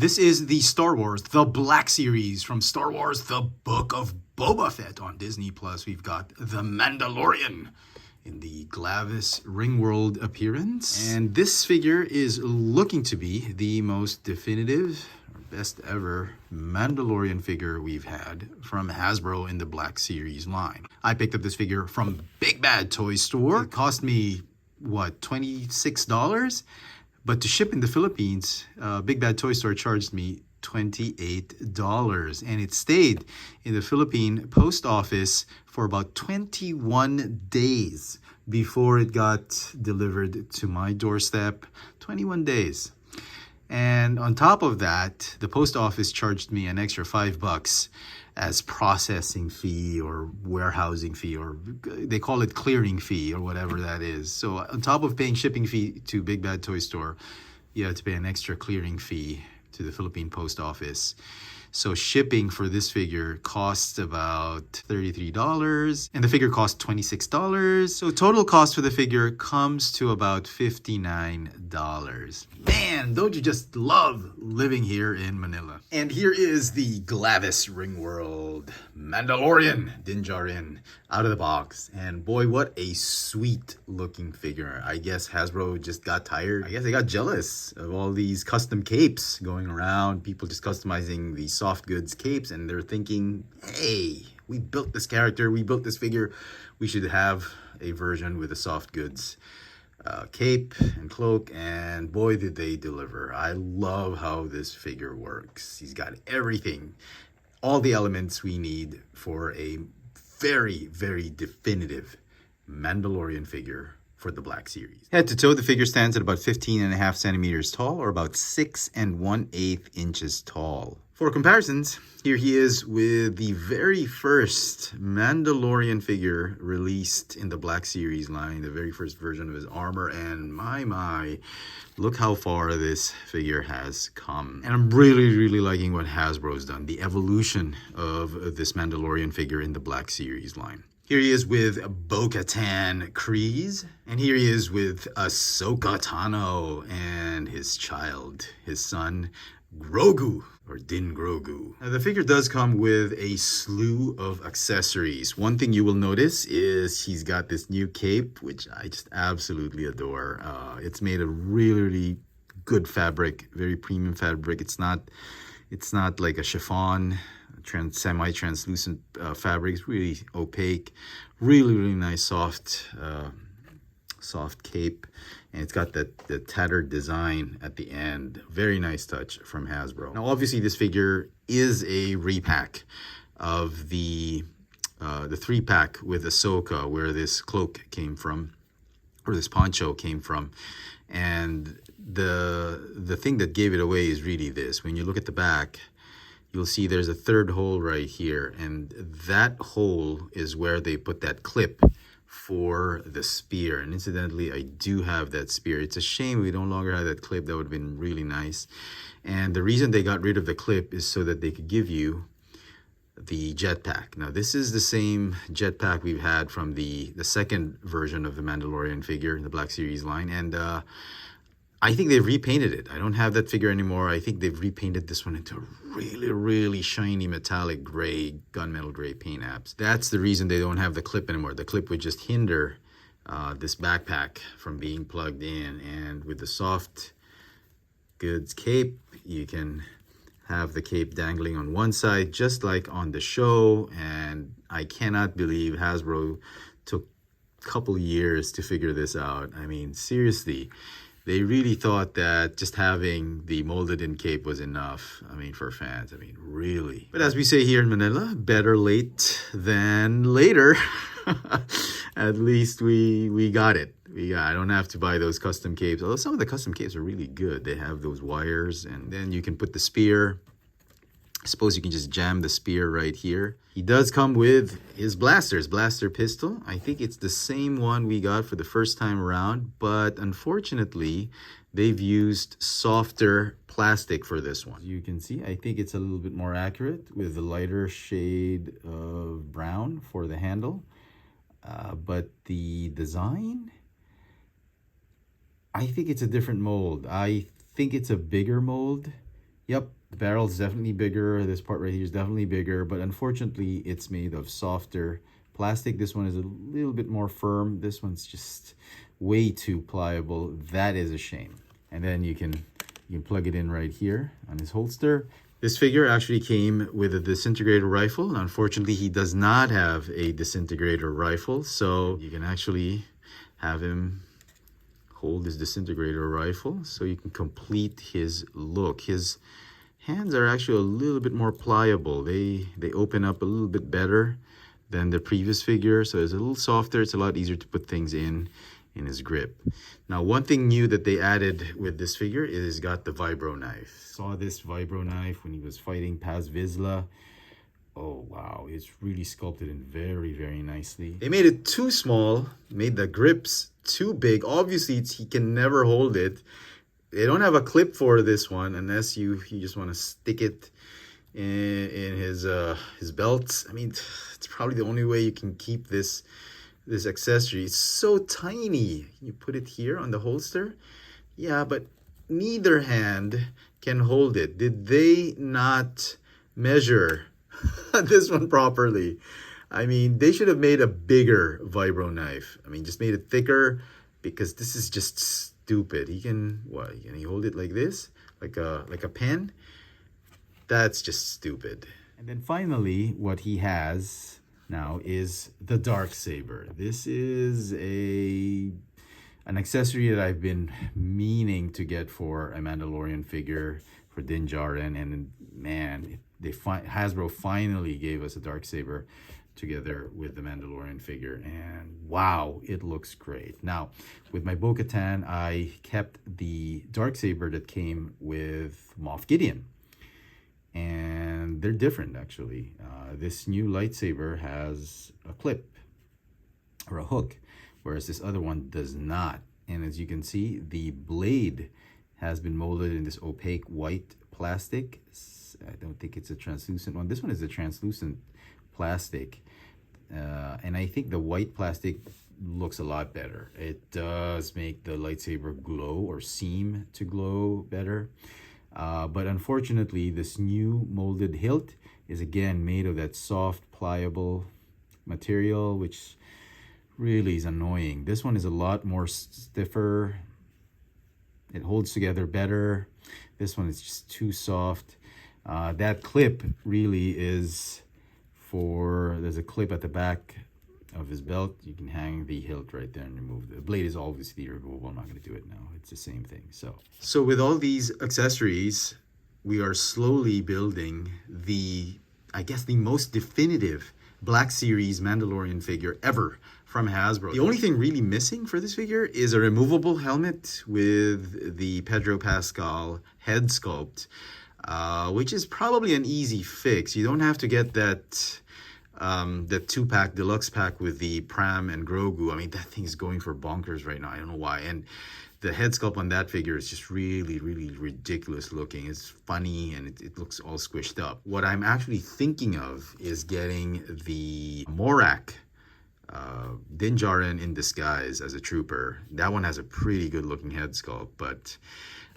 This is the Star Wars The Black Series from Star Wars The Book of Boba Fett on Disney+. We've got The Mandalorian in the Glavis Ringworld appearance. And this figure is looking to be the most definitive or best ever Mandalorian figure we've had from Hasbro in the Black Series line. I picked up this figure from Big Bad Toy Store. It cost me, what, $26? But to ship in the Philippines, Big Bad Toy Store charged me $28. And it stayed in the Philippine post office for about 21 days before it got delivered to my doorstep. 21 days. And on top of that, the post office charged me an extra $5 as processing fee or warehousing fee, or they call it clearing fee or whatever that is. So on top of paying shipping fee to Big Bad Toy Store, you have to pay an extra clearing fee to the Philippine post office. So shipping for this figure costs about $33 and the figure costs $26. So total cost for the figure comes to about $59. Man, don't you just love living here in Manila? And here is the Glavis Ringworld Mandalorian Djarin out of the box. And boy, what a sweet looking figure. I guess Hasbro just got tired. I guess they got jealous of all these custom capes going around. People just customizing these soft goods capes, and they're thinking, hey, we built this character, we built this figure, we should have a version with a soft goods cape and cloak. And boy, did they deliver. I love how this figure works. He's got everything, all the elements we need for a very, very definitive Mandalorian figure for the Black Series. Head to toe, the figure stands at about 15.5 centimeters tall, or about 6 1/8 inches tall. For comparisons, here he is with the very first Mandalorian figure released in the Black Series line, the very first version of his armor, and my, look how far this figure has come. And I'm really liking what Hasbro's done, the evolution of this Mandalorian figure in the Black Series line. Here he is with Bo-Katan Kryze, and here he is with Ahsoka Tano and his child, his son, Grogu, or Din Grogu. Now, the figure does come with a slew of accessories. One thing you will notice is he's got this new cape, which I just absolutely adore. It's made of really good fabric, very premium fabric. It's not like a chiffon, semi-translucent fabric. It's really opaque, really nice soft cape, and it's got the tattered design at the end. Very nice touch from Hasbro. Now obviously this figure is a repack of the 3-pack with Ahsoka, where this cloak came from, or this poncho came from. And the thing that gave it away is really this. When you look at the back, you'll see there's a third hole right here, and that hole is where they put that clip for the spear. And incidentally, I do have that spear. It's a shame we no longer have that clip. That would have been really nice. And the reason they got rid of the clip is so that they could give you the jetpack. Now this is the same jetpack we've had from the second version of the Mandalorian figure in the Black Series line, and I think they've repainted it. I don't have that figure anymore. I think they've repainted this one into really shiny metallic gray, gunmetal gray paint apps. That's the reason they don't have the clip anymore. The clip would just hinder this backpack from being plugged in. And with the soft goods cape, you can have the cape dangling on one side, just like on the show. And I cannot believe Hasbro took a couple years to figure this out. I mean, seriously. They really thought that just having the molded in cape was enough. I mean, for fans, I mean, really. But as we say here in Manila, better late than later. At least we got it. I don't have to buy those custom capes. Although some of the custom capes are really good. They have those wires, and then you can put the spear. I suppose you can just jam the spear right here. He does come with his blaster pistol. I think it's the same one we got for the first time around, but unfortunately, they've used softer plastic for this one. You can see, I think it's a little bit more accurate with the lighter shade of brown for the handle. But the design, I think it's a different mold. I think it's a bigger mold Yep, the barrel is definitely bigger. This part right here is definitely bigger, but unfortunately it's made of softer plastic. This one is a little bit more firm. This one's just way too pliable. That is a shame. And then you can plug it in right here on his holster. This figure actually came with a disintegrator rifle. Unfortunately, he does not have a disintegrator rifle, so you can actually have him hold his disintegrator rifle so you can complete his look. His hands are actually a little bit more pliable. They open up a little bit better than the previous figure, so it's a little softer. It's a lot easier to put things in his grip. Now, one thing new that they added with this figure is got the vibro knife. Saw this vibro knife when he was fighting Paz Vizsla. Oh wow, it's really sculpted in very, very nicely. They made it too small, made the grips too big. Obviously, he can never hold it. They don't have a clip for this one unless you just want to stick it in his belt. I mean, it's probably the only way you can keep this accessory. It's so tiny. You put it here on the holster. Yeah, but neither hand can hold it. Did they not measure this one properly? I mean, they should have made a bigger vibro knife. I mean, just made it thicker, because this is just stupid. He can, what, can he hold it like this? Like a pen? That's just stupid. And then finally, what he has now is the Darksaber. This is an accessory that I've been meaning to get for a Mandalorian figure for Djarin, and man, Hasbro finally gave us a Darksaber together with the Mandalorian figure, and wow, it looks great. Now, with my Bo-Katan, I kept the Darksaber that came with Moff Gideon, and they're different actually. This new lightsaber has a clip or a hook, whereas this other one does not. And as you can see, the blade has been molded in this opaque white plastic. I don't think it's a translucent one. This one is a translucent plastic. And I think the white plastic looks a lot better. It does make the lightsaber glow or seem to glow better. But unfortunately, this new molded hilt is again made of that soft, pliable material, which really is annoying. This one is a lot more stiffer. It holds together better. This one is just too soft. That clip really is for, there's a clip at the back of his belt. You can hang the hilt right there and remove the blade. Is obviously removable. I'm not going to do it now. It's the same thing. So with all these accessories, we are slowly building I guess the most definitive Black Series Mandalorian figure ever from Hasbro. The only thing really missing for this figure is a removable helmet with the Pedro Pascal head sculpt, which is probably an easy fix. You don't have to get that 2-pack deluxe pack with the Pram and Grogu. I mean, that thing is going for bonkers right now. I don't know why. And the head sculpt on that figure is just really, really ridiculous looking. It's funny, and it looks all squished up. What I'm actually thinking of is getting the Morak Din Djarin in disguise as a trooper. That one has a pretty good looking head sculpt, but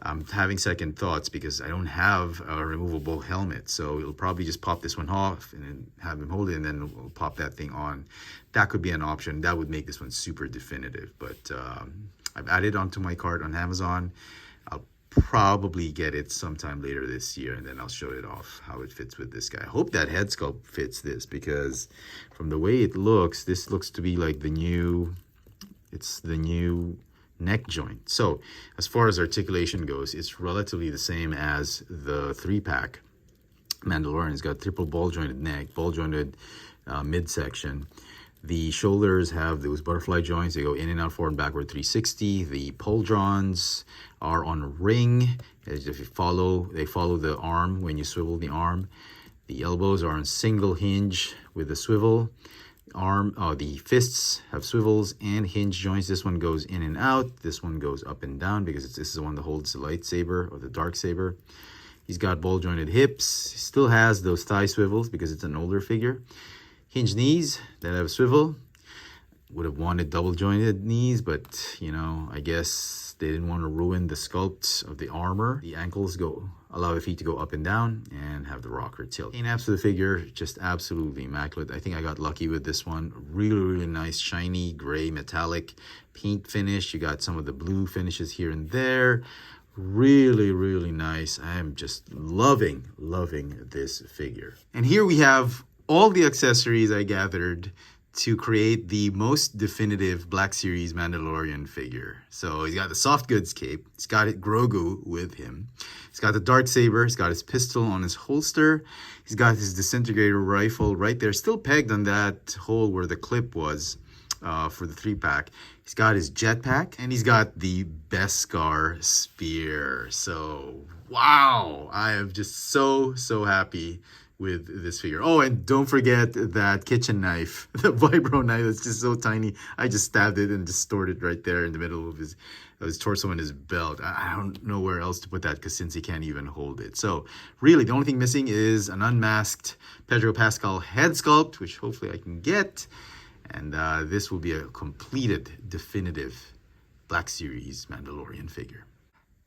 I'm having second thoughts because I don't have a removable helmet. So it'll probably just pop this one off and then have him hold it, and then we'll pop that thing on. That could be an option. That would make this one super definitive. But I've added onto my cart on Amazon. I'll probably get it sometime later this year, and then I'll show it off how it fits with this guy. I hope that head sculpt fits this, because from the way it looks, this looks to be like the new neck joint. So as far as articulation goes, it's relatively the same as the 3-pack Mandalorian. It's got triple ball jointed neck, ball jointed midsection. The shoulders have those butterfly joints. They go in and out, forward and backward 360. The pauldrons are on a ring. As if you they follow the arm when you swivel the arm. The elbows are on single hinge with a swivel. The fists have swivels and hinge joints. This one goes in and out. This one goes up and down because this is the one that holds the lightsaber or the Darksaber. He's got ball jointed hips. He still has those thigh swivels because it's an older figure. Hinge knees that have a swivel. Would have wanted double jointed knees, but you know, I guess They didn't want to ruin the sculpt of the armor. The ankles allow the feet to go up and down and have the rocker tilt. Paint apps for the figure, just absolutely immaculate. I think I got lucky with this one. Really, really nice, shiny, gray, metallic paint finish. You got some of the blue finishes here and there. Really, really nice. I am just loving this figure. And here we have all the accessories I gathered to create the most definitive Black Series Mandalorian figure. So he's got the soft goods cape. He's got Grogu with him. He's got the darksaber. He's got his pistol on his holster. He's got his disintegrator rifle right there, still pegged on that hole where the clip was for the 3-pack. He's got his jetpack, and he's got the Beskar spear. So, wow! I am just so happy with this figure. Oh, and don't forget that kitchen knife, the vibro knife. That's just so tiny. I just stabbed it and just stored it right there in the middle of his torso and his belt. I don't know where else to put that because since he can't even hold it. So really, the only thing missing is an unmasked Pedro Pascal head sculpt, which hopefully I can get. And this will be a completed, definitive Black Series Mandalorian figure.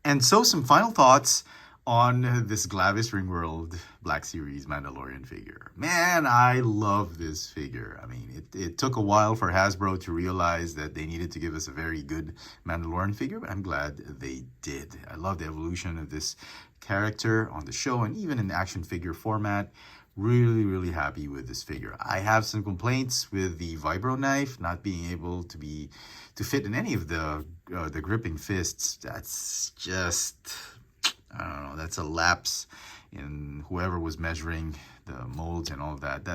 And so some final thoughts on this Glavis Ringworld Black Series Mandalorian figure. Man, I love this figure. I mean, it took a while for Hasbro to realize that they needed to give us a very good Mandalorian figure, but I'm glad they did. I love the evolution of this character on the show and even in the action figure format. Really happy with this figure. I have some complaints with the vibro knife not being able to fit in any of the gripping fists. That's just, I don't know, that's a lapse in whoever was measuring the molds and all of that.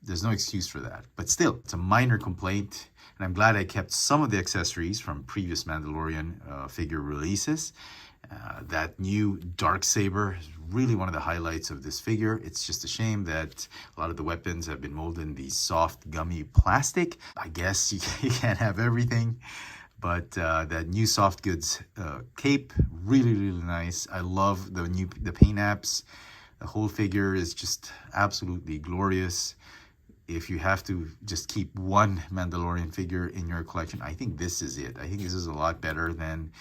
There's no excuse for that. But still, it's a minor complaint, and I'm glad I kept some of the accessories from previous Mandalorian figure releases. That new darksaber is really one of the highlights of this figure. It's just a shame that a lot of the weapons have been molded in the soft, gummy plastic. I guess you can't have everything. But that new soft goods cape, really nice. I love the paint apps. The whole figure is just absolutely glorious. If you have to just keep one Mandalorian figure in your collection, I think this is it. I think this is a lot better than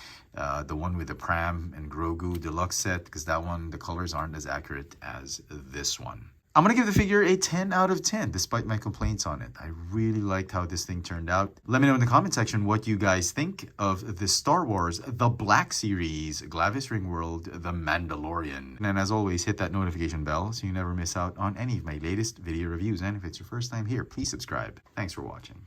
the one with the Pram and Grogu deluxe set, because that one, the colors aren't as accurate as this one. I'm going to give the figure a 10 out of 10, despite my complaints on it. I really liked how this thing turned out. Let me know in the comment section what you guys think of the Star Wars, the Black Series, Glavis Ringworld, the Mandalorian. And as always, hit that notification bell so you never miss out on any of my latest video reviews. And if it's your first time here, please subscribe. Thanks for watching.